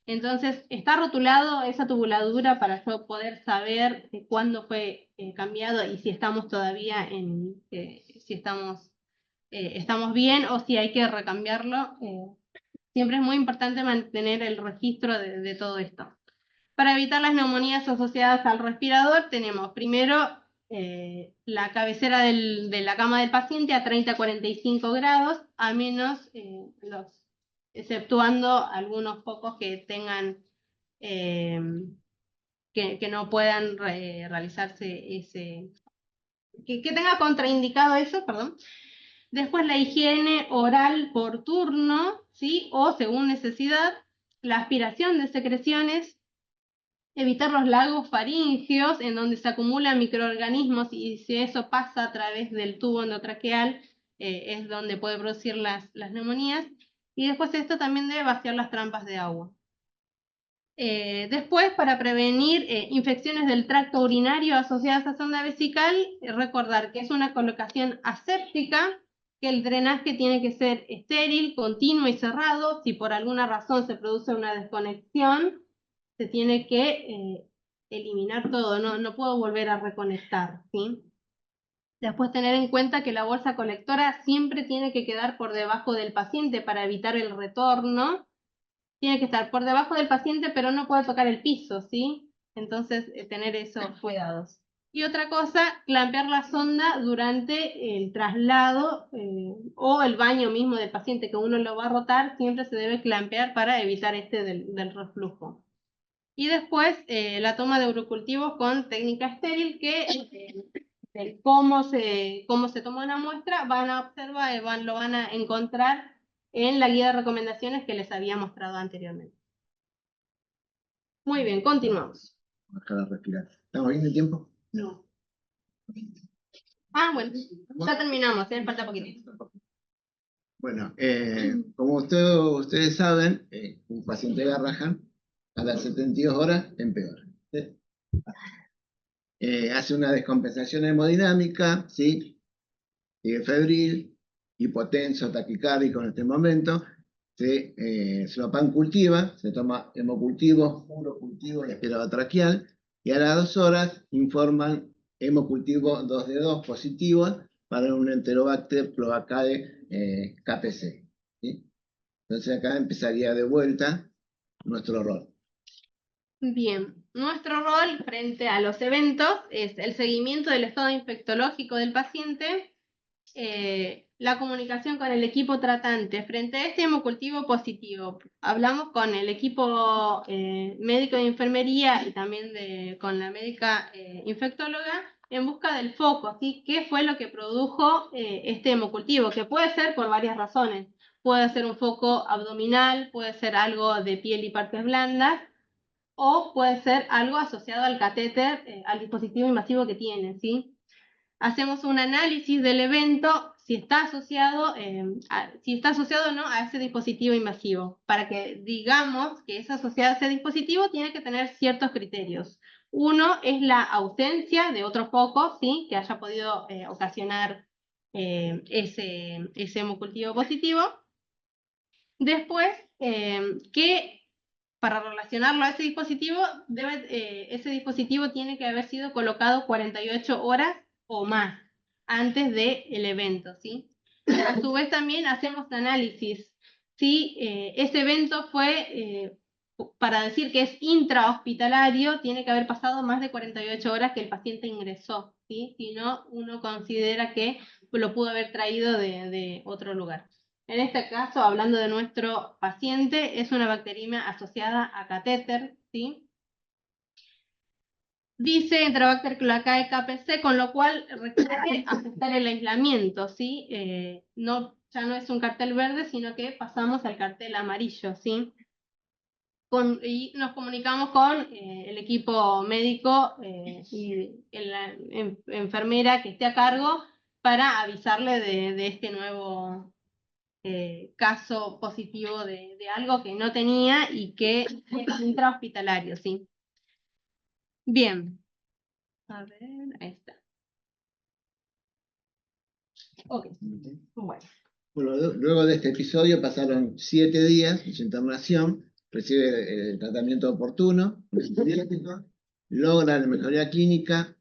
Entonces, está rotulado esa tubuladura para yo poder saber cuándo fue cambiado y si estamos todavía si estamos bien o si hay que recambiarlo. Siempre es muy importante mantener el registro de todo esto. Para evitar las neumonías asociadas al respirador, tenemos primero la cabecera de la cama del paciente a 30-45 grados, a menos exceptuando algunos pocos que tengan que no puedan realizarse que tenga contraindicado eso, perdón. Después la higiene oral por turno, ¿sí? O según necesidad, la aspiración de secreciones, evitar los lagos faríngeos en donde se acumulan microorganismos, y si eso pasa a través del tubo endotraqueal, es donde puede producir las neumonías. Y después esto también debe vaciar las trampas de agua. Después, para prevenir infecciones del tracto urinario asociadas a sonda vesical, recordar que es una colocación aséptica, que el drenaje tiene que ser estéril, continuo y cerrado. Si por alguna razón se produce una desconexión, se tiene que eliminar todo, no puedo volver a reconectar, ¿sí? Después, tener en cuenta que la bolsa colectora siempre tiene que quedar por debajo del paciente para evitar el retorno. Tiene que estar por debajo del paciente, pero no puede tocar el piso, ¿sí? Entonces, tener esos cuidados. Y otra cosa, clampear la sonda durante el traslado o el baño mismo del paciente, que uno lo va a rotar, siempre se debe clampear para evitar del reflujo. Y después, la toma de urocultivos con técnica estéril, que de cómo se toma una muestra, van a observar, lo van a encontrar en la guía de recomendaciones que les había mostrado anteriormente. Muy bien, continuamos. Dejar de respirar. ¿Estamos bien de tiempo? No. Ah, bueno, ya terminamos, falta poquito. Bueno, como ustedes saben, un paciente Garrahan a las 72 horas empeora. ¿Sí? Hace una descompensación hemodinámica, ¿sí? Febril, hipotenso, taquicárdico en este momento. Se lo pancultiva, se toma hemocultivo, urocultivo y aspirado traqueal, y a las 2 horas informan hemocultivo 2D2 positivo para un Enterobacter cloacae KPC. ¿Sí? Entonces acá empezaría de vuelta nuestro rol. Bien, nuestro rol frente a los eventos es el seguimiento del estado infectológico del paciente, la comunicación con el equipo tratante frente a este hemocultivo positivo. Hablamos con el equipo médico de enfermería y también con la médica infectóloga en busca del foco, ¿sí? ¿Qué fue lo que produjo este hemocultivo? Que puede ser por varias razones. Puede ser un foco abdominal, puede ser algo de piel y partes blandas, o puede ser algo asociado al catéter, al dispositivo invasivo que tiene, ¿sí? Hacemos un análisis del evento, si está asociado o no a ese dispositivo invasivo. Para que digamos que es asociado a ese dispositivo, tiene que tener ciertos criterios. Uno es la ausencia de otro foco, ¿sí? Que haya podido ocasionar ese hemocultivo positivo. Después, que para relacionarlo a ese dispositivo, ese dispositivo tiene que haber sido colocado 48 horas o más antes del evento, ¿sí? A su vez también hacemos análisis. Si ese evento fue, para decir que es intrahospitalario, tiene que haber pasado más de 48 horas que el paciente ingresó, ¿sí? Si no, uno considera que lo pudo haber traído de otro lugar. En este caso, hablando de nuestro paciente, es una bacteriemia asociada a catéter, ¿sí? Dice Enterobacter cloacae KPC, con lo cual requiere ajustar el aislamiento, ¿sí? Ya no es un cartel verde, sino que pasamos al cartel amarillo, ¿sí? Y nos comunicamos con el equipo médico y la enfermera que esté a cargo para avisarle de este nuevo caso positivo de algo que no tenía y que es intrahospitalario, ¿sí? Bien. A ver, ahí está. Ok, bueno. Bueno, luego de este episodio pasaron 7 días de su internación, recibe el tratamiento oportuno, un antibiótico, logra la mejoría clínica,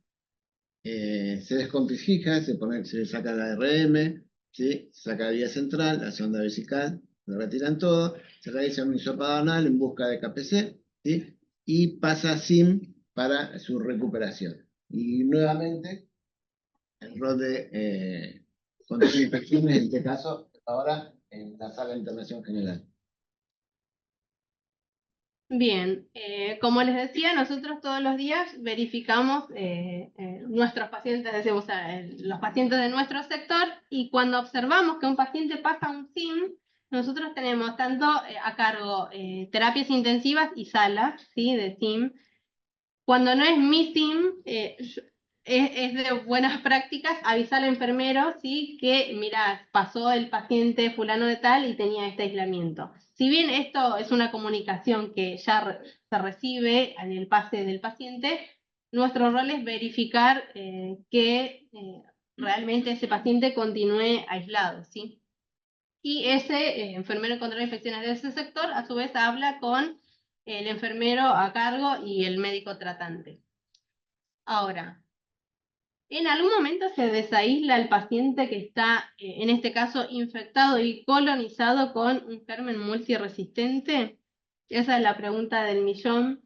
se descomplejija, se le saca la ARM, ¿sí? Se saca la vía central, la sonda vesical, lo retiran todo, se realiza un hisopado anal en busca de KPC, ¿sí? Y pasa a SIM para su recuperación. Y nuevamente, el rol de control de infecciones, en este caso, ahora en la sala de internación general. Bien, como les decía, nosotros todos los días verificamos nuestros pacientes, decimos, los pacientes de nuestro sector, y cuando observamos que un paciente pasa un SIM, nosotros tenemos tanto a cargo terapias intensivas y salas, ¿sí? De SIM. Cuando no es mi SIM, es de buenas prácticas avisar al enfermero, ¿sí? Que, mira, pasó el paciente fulano de tal y tenía este aislamiento. Si bien esto es una comunicación que ya se recibe en el pase del paciente, nuestro rol es verificar que realmente ese paciente continúe aislado, ¿sí? Y ese enfermero en control de infecciones de ese sector, a su vez, habla con el enfermero a cargo y el médico tratante. Ahora, ¿en algún momento se desaísla el paciente que está, en este caso, infectado y colonizado con un germen multiresistente? Esa es la pregunta del millón.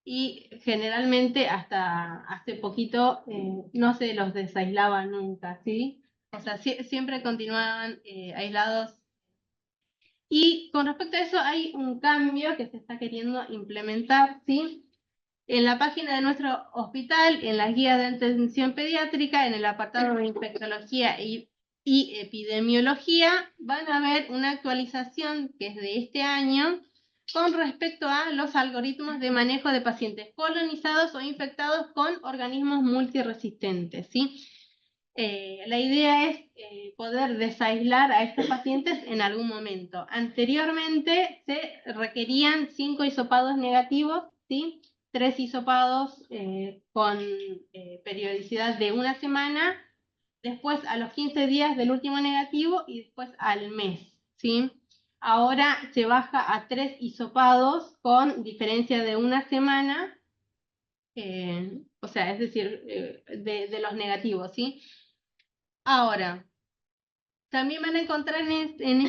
Y generalmente hasta hace poquito no se los desaislaba nunca, ¿sí? O sea, siempre continuaban aislados. Y con respecto a eso hay un cambio que se está queriendo implementar, ¿sí? En la página de nuestro hospital, en las guías de atención pediátrica, en el apartado de infectología y epidemiología, van a ver una actualización que es de este año con respecto a los algoritmos de manejo de pacientes colonizados o infectados con organismos multiresistentes, ¿sí? La idea es poder desaislar a estos pacientes en algún momento. Anteriormente se requerían 5 hisopados negativos, ¿sí? 3 hisopados con periodicidad de una semana, después a los 15 días del último negativo y después al mes, ¿sí? Ahora se baja a 3 hisopados con diferencia de una semana, o sea, es decir, de los negativos, ¿sí? Ahora, también van a encontrar en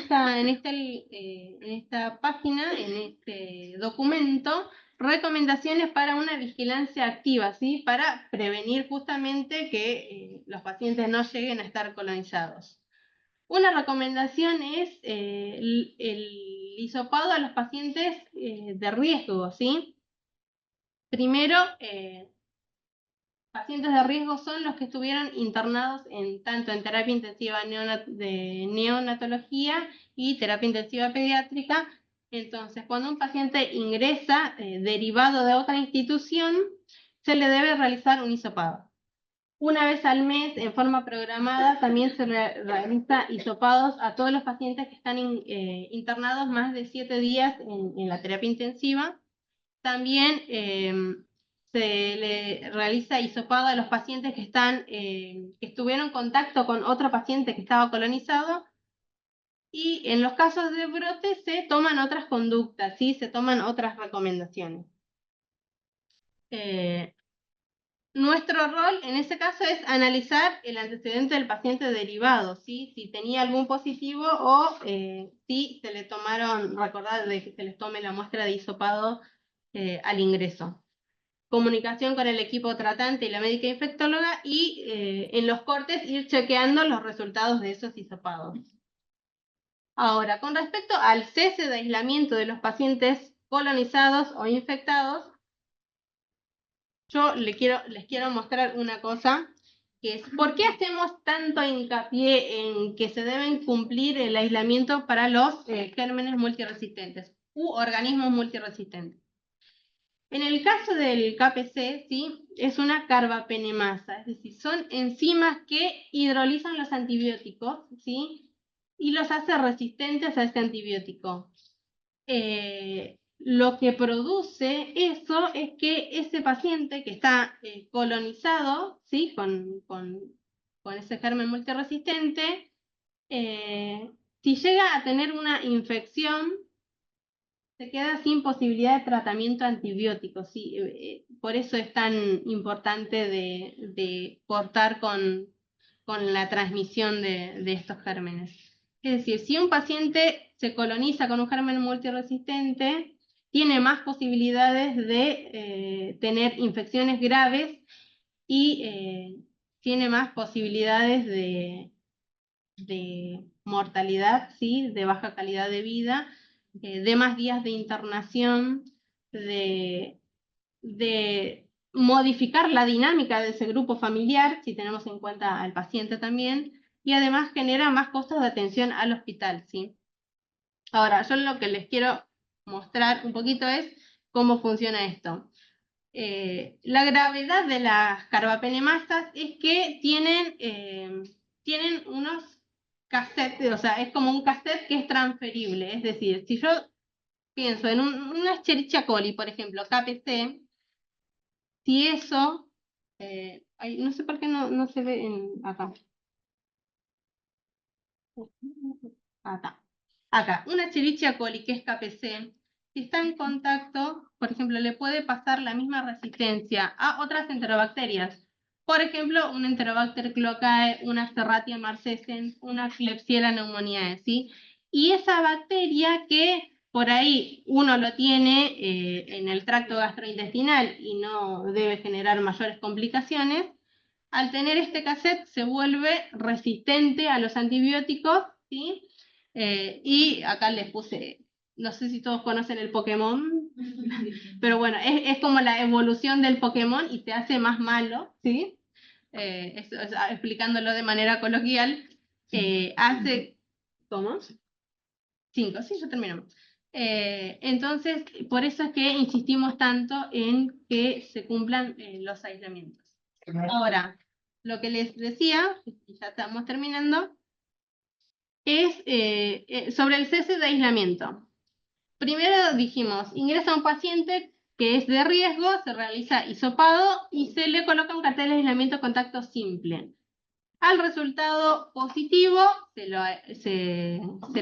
esta página, en este documento, recomendaciones para una vigilancia activa, ¿sí? Para prevenir justamente que los pacientes no lleguen a estar colonizados. Una recomendación es el hisopado a los pacientes de riesgo, ¿sí? Primero, pacientes de riesgo son los que estuvieron internados tanto en terapia intensiva de neonatología y terapia intensiva pediátrica. Entonces, cuando un paciente ingresa derivado de otra institución, se le debe realizar un hisopado. Una vez al mes, en forma programada, también se realiza hisopados a todos los pacientes que están internados más de 7 días en la terapia intensiva. También se le realiza hisopado a los pacientes que estuvieron en contacto con otro paciente que estaba colonizado y en los casos de brote se toman otras conductas, ¿sí? Se toman otras recomendaciones. Nuestro rol en ese caso es analizar el antecedente del paciente derivado, ¿sí? Si tenía algún positivo o si se le tomaron, recordad de que se les tome la muestra de hisopado al ingreso. Comunicación con el equipo tratante y la médica infectóloga y en los cortes ir chequeando los resultados de esos hisopados. Ahora, con respecto al cese de aislamiento de los pacientes colonizados o infectados, yo les quiero mostrar una cosa, que es ¿por qué hacemos tanto hincapié en que se deben cumplir el aislamiento para los gérmenes multiresistentes u organismos multiresistentes? En el caso del KPC, ¿sí? Es una carbapenemasa, es decir, son enzimas que hidrolizan los antibióticos, ¿sí? Y los hace resistentes a este antibiótico. Lo que produce eso es que ese paciente que está colonizado, ¿sí? con ese germen multiresistente, si llega a tener una infección, se queda sin posibilidad de tratamiento antibiótico, ¿sí? Por eso es tan importante de cortar con la transmisión de estos gérmenes. Es decir, si un paciente se coloniza con un germen multiresistente, tiene más posibilidades de tener infecciones graves y tiene más posibilidades de mortalidad, ¿sí? De baja calidad de vida, de más días de internación, de modificar la dinámica de ese grupo familiar, si tenemos en cuenta al paciente también, y además genera más costos de atención al hospital, ¿sí? Ahora, yo lo que les quiero mostrar un poquito es cómo funciona esto. La gravedad de las carbapenemasas es que tienen unos cassettes, o sea, es como un cassette que es transferible, es decir, si yo pienso en una Escherichia coli, por ejemplo, KPC, si eso, no sé por qué no se ve acá. Acá, una Escherichia coli que es KPC, si está en contacto, por ejemplo, le puede pasar la misma resistencia a otras enterobacterias. Por ejemplo, un Enterobacter cloacae, una Serratia marcescens, una Klebsiella pneumoniae, ¿sí? Y esa bacteria que por ahí uno lo tiene en el tracto gastrointestinal y no debe generar mayores complicaciones, al tener este cassette se vuelve resistente a los antibióticos, ¿sí? Y acá les puse, no sé si todos conocen el Pokémon, pero bueno, es como la evolución del Pokémon y te hace más malo, ¿sí? Explicándolo de manera coloquial, hace... ¿Cómo? 5, sí, ya terminamos. Entonces, por eso es que insistimos tanto en que se cumplan los aislamientos. Ahora, lo que les decía, y ya estamos terminando, es sobre el cese de aislamiento. Primero dijimos, ingresa un paciente que es de riesgo, se realiza hisopado y se le coloca un cartel de aislamiento contacto simple. Al resultado positivo se lo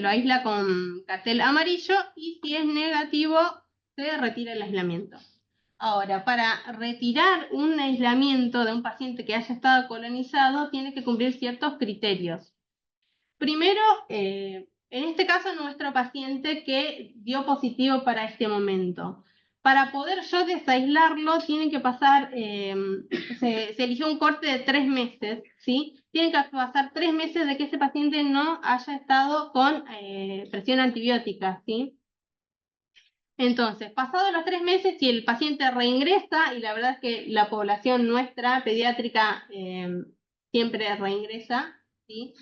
aísla con cartel amarillo y si es negativo se retira el aislamiento. Ahora, para retirar un aislamiento de un paciente que haya estado colonizado tiene que cumplir ciertos criterios. Primero, en este caso nuestro paciente que dio positivo para este momento. Para poder yo desaislarlo, tienen que pasar, se eligió un corte de 3 meses, ¿sí? Tienen que pasar 3 meses de que ese paciente no haya estado con presión antibiótica, ¿sí? Entonces, pasados los 3 meses, si el paciente reingresa, y la verdad es que la población nuestra pediátrica siempre reingresa, ¿sí?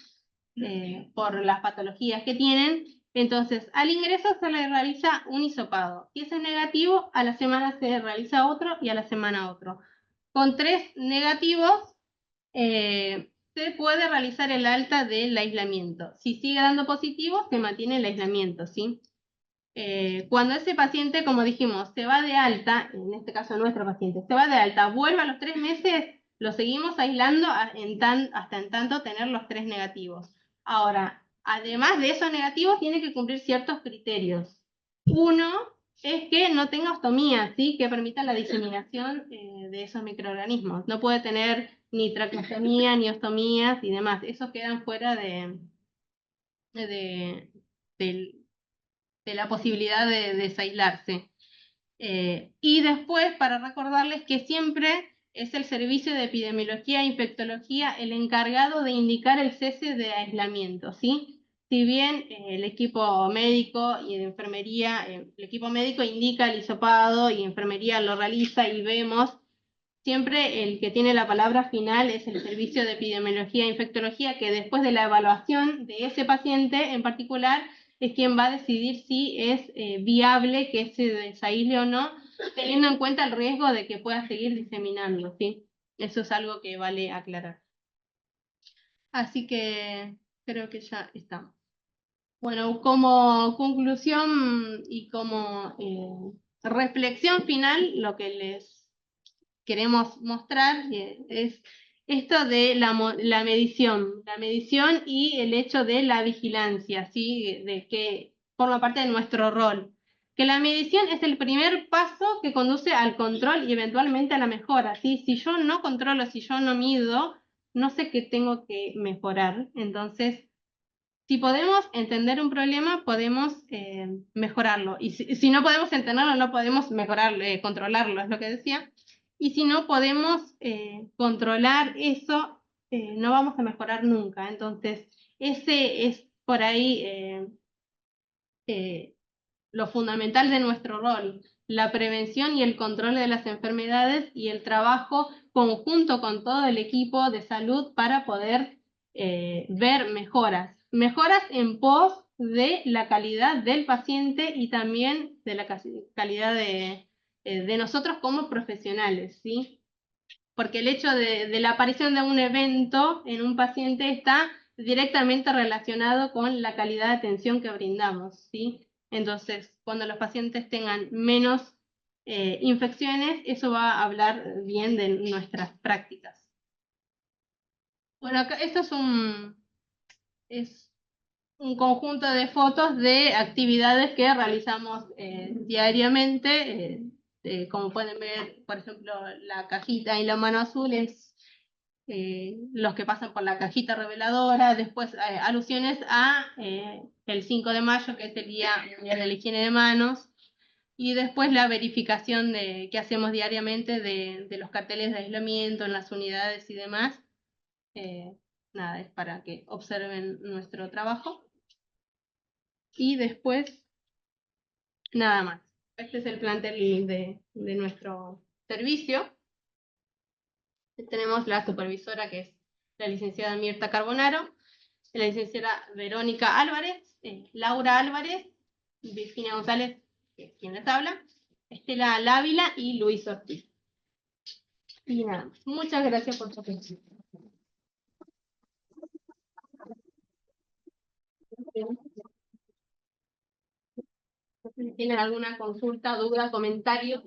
Por las patologías que tienen, entonces al ingreso se le realiza un hisopado. Si ese es negativo, a la semana se realiza otro y a la semana otro. Con 3 negativos se puede realizar el alta del aislamiento. Si sigue dando positivo, se mantiene el aislamiento, ¿sí? Cuando ese paciente, como dijimos, se va de alta, en este caso nuestro paciente, se va de alta, vuelve a los 3 meses, lo seguimos aislando hasta en tanto tener los 3 negativos. Ahora, además de esos negativos, tiene que cumplir ciertos criterios. Uno es que no tenga ostomía, ¿sí? Que permita la diseminación de esos microorganismos. No puede tener ni traqueostomía, ni ostomías y demás. Esos quedan fuera de la posibilidad de desaislarse. Y después, para recordarles que siempre es el servicio de epidemiología e infectología el encargado de indicar el cese de aislamiento, ¿sí? Si bien el equipo médico y de enfermería, el equipo médico indica el hisopado y enfermería lo realiza y vemos, siempre el que tiene la palabra final es el servicio de epidemiología e infectología, que después de la evaluación de ese paciente en particular es quien va a decidir si es viable que se desaísle o no, teniendo en cuenta el riesgo de que pueda seguir diseminando, ¿sí? Eso es algo que vale aclarar. Así que creo que ya estamos. Bueno, como conclusión y como reflexión final, lo que les queremos mostrar es esto de la medición y el hecho de la vigilancia, ¿sí? De que forma parte de nuestro rol. Que la medición es el primer paso que conduce al control y eventualmente a la mejora, ¿sí? Si yo no controlo, si yo no mido, no sé qué tengo que mejorar. Entonces, si podemos entender un problema, podemos mejorarlo. Y si no podemos entenderlo, no podemos mejorarlo, controlarlo, es lo que decía. Y si no podemos controlar eso, no vamos a mejorar nunca. Entonces, ese es por ahí lo fundamental de nuestro rol, la prevención y el control de las enfermedades y el trabajo conjunto con todo el equipo de salud para poder ver mejoras en pos de la calidad del paciente y también de la calidad de nosotros como profesionales, ¿sí? Porque el hecho de la aparición de un evento en un paciente está directamente relacionado con la calidad de atención que brindamos, ¿sí? Entonces, cuando los pacientes tengan menos infecciones, eso va a hablar bien de nuestras prácticas. Bueno, acá esto es un conjunto de fotos de actividades que realizamos diariamente. Como pueden ver, por ejemplo, la cajita y la mano azul es los que pasan por la cajita reveladora, después alusiones a el 5 de mayo, que es el Día Mundial de la Higiene de Manos, y después la verificación que hacemos diariamente de los carteles de aislamiento en las unidades y demás. Nada, es para que observen nuestro trabajo. Y después, nada más. Este es el plantel de nuestro servicio. Tenemos la supervisora, que es la licenciada Mirta Carbonaro, la licenciada Verónica Álvarez, Laura Álvarez, Virginia González, que es quien les habla, Estela Lávila y Luis Ortiz. Y nada, muchas gracias por su atención. Si tienen alguna consulta, duda, comentario.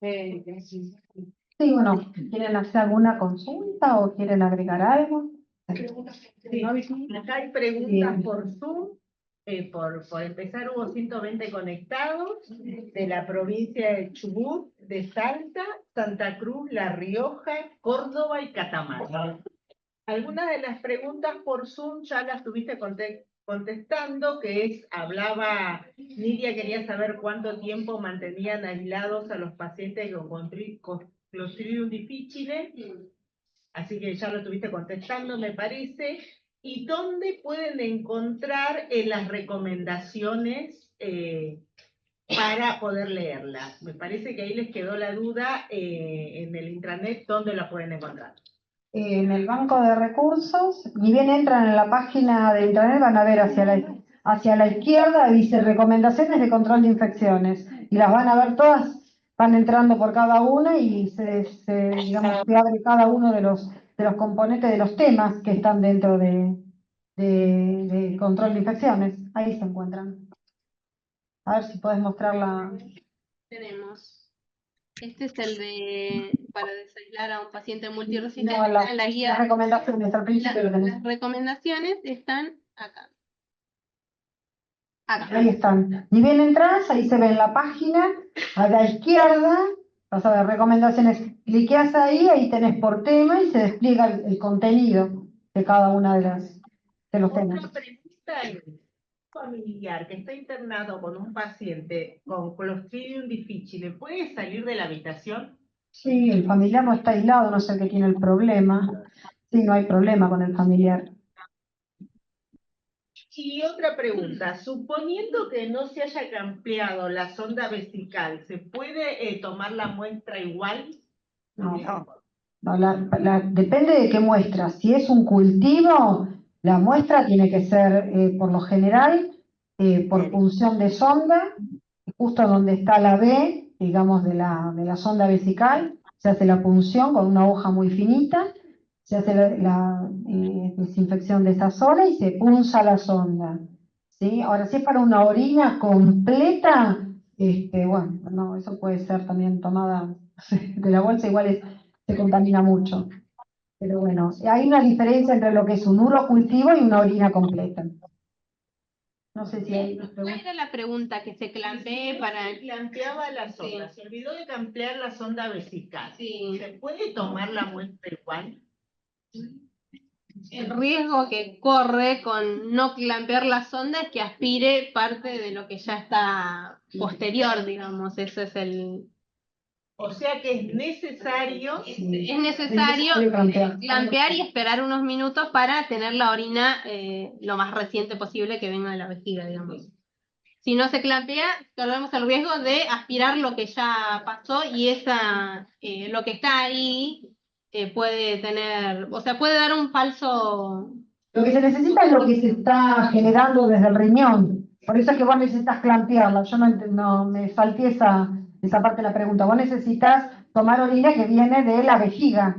Sí, bueno, ¿quieren hacer alguna consulta o quieren agregar algo? Sí, acá hay preguntas por Zoom. Por empezar, hubo 120 conectados de la provincia de Chubut, de Salta, Santa Cruz, La Rioja, Córdoba y Catamarca. Algunas de las preguntas por Zoom ya las estuviste contestando, hablaba, Nidia quería saber cuánto tiempo mantenían aislados a los pacientes con Clostridium difficile, así que ya lo estuviste contestando, me parece. ¿Y dónde pueden encontrar las recomendaciones para poder leerlas? Me parece que ahí les quedó la duda en el intranet, ¿dónde las pueden encontrar? En el banco de recursos, ni bien entran en la página de internet, van a ver hacia la izquierda, dice recomendaciones de control de infecciones, y las van a ver todas, van entrando por cada una y digamos, se abre cada uno de los componentes de los temas que están dentro de control de infecciones. Ahí se encuentran. A ver si podés mostrarla. Tenemos Este es el de para desaislar a un paciente multiresistente. No, Está en la guía. las recomendaciones al principio lo tenés. Las recomendaciones están acá. Acá. Ahí están. Ni bien entras, ahí se ve en la página, a la izquierda, vas a ver recomendaciones, cliqueas ahí, ahí tenés por tema y se despliega el contenido de cada una de los temas. Otra pregunta es, ¿un familiar que está internado con un paciente con Clostridium difficile puede salir de la habitación? Sí, el familiar no está aislado, no sé el que tiene el problema. Sí, no hay problema con el familiar. Y otra pregunta, suponiendo que no se haya cambiado la sonda vesical, ¿se puede tomar la muestra igual? No, no, depende de qué muestra. Si es un cultivo, la muestra tiene que ser, por lo general, por punción de sonda, justo donde está la B, digamos, de la sonda vesical, se hace la punción con una hoja muy finita, se hace la desinfección de esa zona y se punza la sonda. ¿Sí? Ahora, si es para una orina completa, bueno, no, eso puede ser también tomada de la bolsa, igual se contamina mucho. Pero bueno, hay una diferencia entre lo que es un urocultivo y una orina completa. No sé si hay ¿Cuál era la pregunta que se clampee para el... Clampeaba la sonda, se olvidó de campear la sonda vesical. Sí. ¿Se puede tomar la muestra igual? El riesgo que corre con no clampear la sonda es que aspire parte de lo que ya está posterior, digamos. Eso es el... O sea que es necesario. Es necesario clampear y esperar unos minutos para tener la orina lo más reciente posible que venga de la vejiga, digamos. Si no se clampea, corremos el riesgo de aspirar lo que ya pasó y lo que está ahí puede tener, o sea, puede dar un falso... Lo que se necesita es lo que se está generando desde el riñón. Por eso es que vos necesitas clampearla. Yo no me salté esa parte de la pregunta. Vos necesitas tomar orina que viene de la vejiga.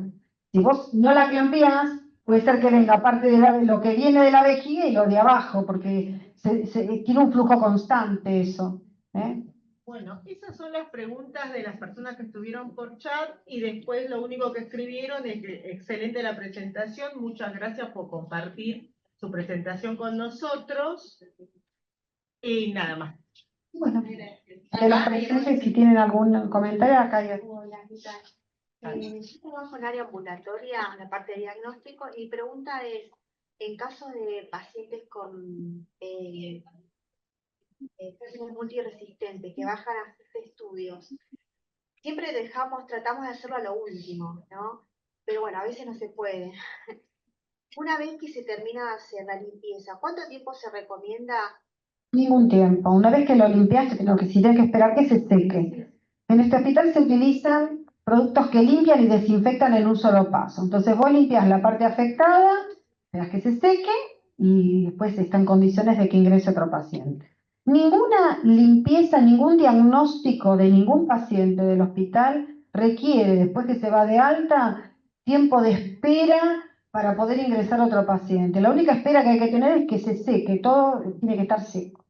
Si vos no la clampeás, puede ser que venga parte de lo que viene de la vejiga y lo de abajo, porque tiene un flujo constante eso. Bueno, esas son las preguntas de las personas que estuvieron por chat y después lo único que escribieron es que excelente la presentación, muchas gracias por compartir su presentación con nosotros y nada más. Bueno, de los presentes, si tienen algún comentario, acá hay... Hola, ¿qué tal? Yo trabajo en área ambulatoria, en la parte de diagnóstico, y mi pregunta es, en caso de pacientes con multiresistentes que bajan a hacer estudios, siempre tratamos de hacerlo a lo último, ¿no? Pero bueno, a veces no se puede. Una vez que se termina de hacer la limpieza, ¿cuánto tiempo se recomienda? Ningún tiempo. Una vez que lo limpiaste, si tienes que esperar que se seque. En este hospital se utilizan productos que limpian y desinfectan en un solo paso. Entonces vos limpias la parte afectada, esperas que se seque y después está en condiciones de que ingrese otro paciente. Ninguna limpieza, ningún diagnóstico de ningún paciente del hospital requiere, después que se va de alta, tiempo de espera para poder ingresar otro paciente. La única espera que hay que tener es que se seque, todo tiene que estar seco.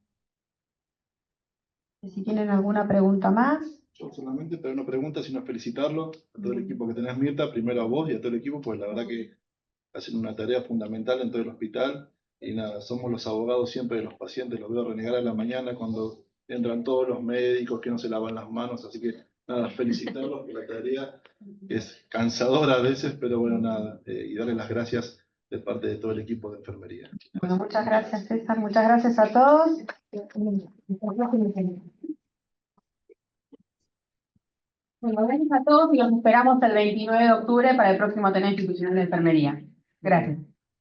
Si tienen alguna pregunta más. Yo solamente, pero no pregunta, sino felicitarlo a todo el equipo que tenés, Mirta, primero a vos y a todo el equipo, pues la verdad que hacen una tarea fundamental en todo el hospital. Y nada, somos los abogados siempre de los pacientes, los veo renegar a la mañana cuando entran todos los médicos que no se lavan las manos, así que nada, felicitarlos por la tarea, que es cansadora a veces, pero bueno, nada, y darles las gracias de parte de todo el equipo de enfermería. Bueno, muchas gracias, César, muchas gracias a todos. Bueno, gracias a todos y los esperamos el 29 de octubre para el próximo Ateneo Institucional de Enfermería. Gracias.